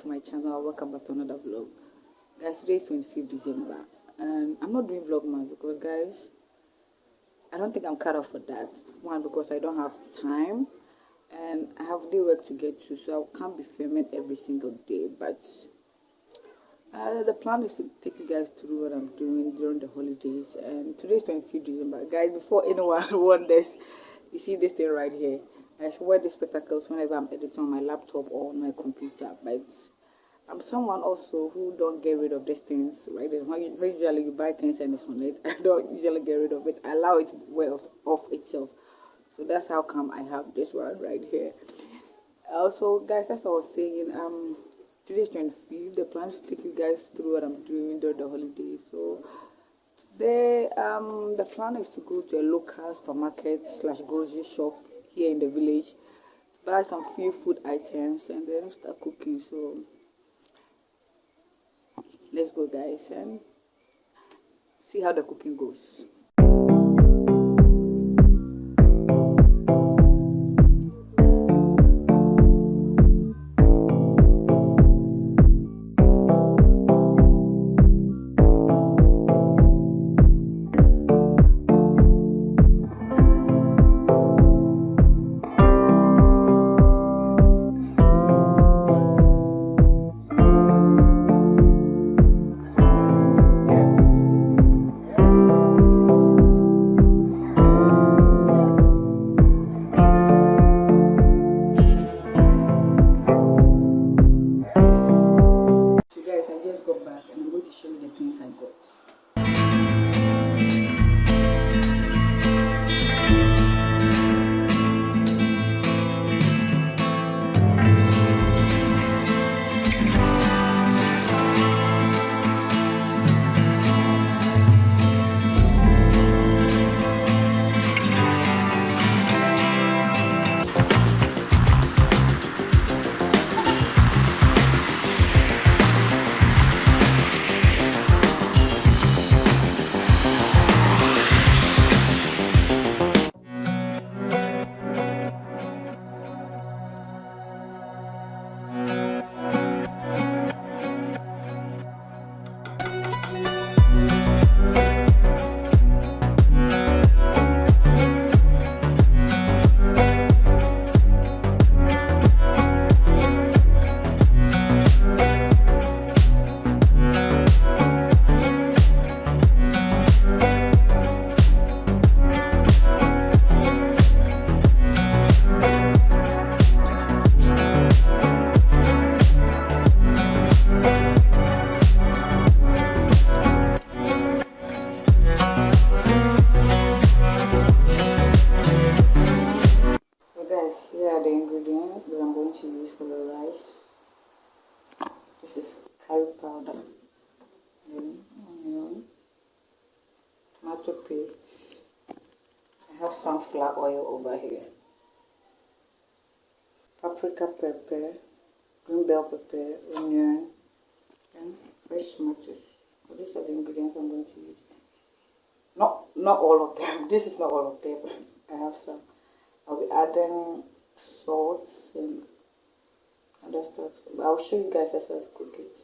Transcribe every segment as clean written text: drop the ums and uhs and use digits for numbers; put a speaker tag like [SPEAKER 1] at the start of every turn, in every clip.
[SPEAKER 1] to my channel. Welcome back to another vlog. Guys, today is 25th December and I'm not doing vlogmas because guys, I don't think I'm cut off for that. One, because I don't have time and I have day work to get to, so I can't be filming every single day. But the plan is to take you guys through what I'm doing during the holidays. And today is 25th December. Guys, before anyone wonders, you see this thing right here. I should wear these spectacles whenever I'm editing on my laptop or on my computer. But I'm someone also who don't get rid of these things, right? When usually you buy things and it's on it, I don't usually get rid of it. I allow it to wear off itself. So that's how come I have this one right here. Also, guys, that's what I was saying. Today's 25th. The plan is to take you guys through what I'm doing during the holidays. So today, the plan is to go to a local supermarket / grocery shop here in the village, buy some few food items and then start cooking. So let's go, guys, and see how the cooking goes. This is curry powder, then onion, tomato paste. I have sunflower oil over here, paprika pepper, green bell pepper, onion, and fresh tomatoes. So these are the ingredients I'm going to use. Not all of them. This is not all of them. I have some. I'll be adding salt and other stuff, but I'll show you guys as I cook it.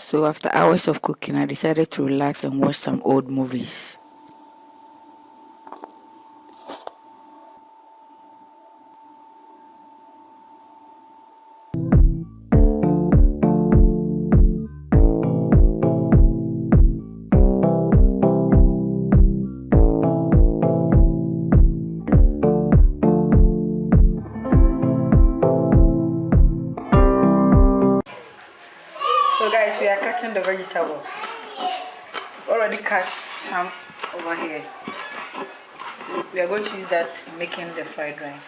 [SPEAKER 1] So after hours of cooking, I decided to relax and watch some old movies. So guys, we are cutting the vegetables. Already cut some over here. We are going to use that in making the fried rice.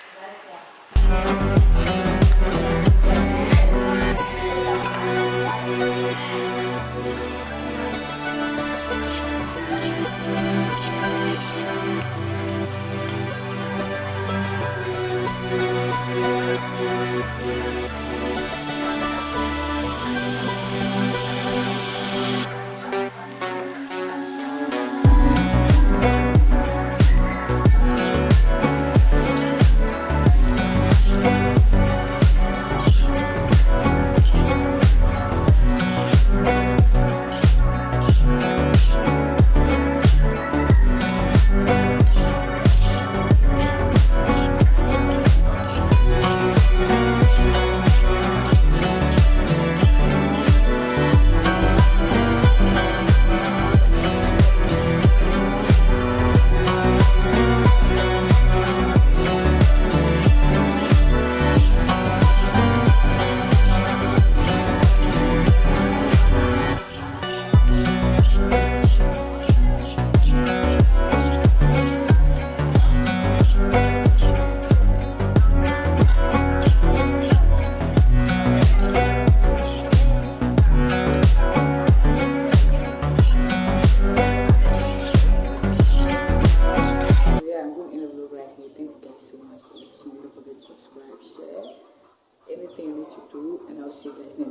[SPEAKER 1] Anything you need to do, and I'll see you guys next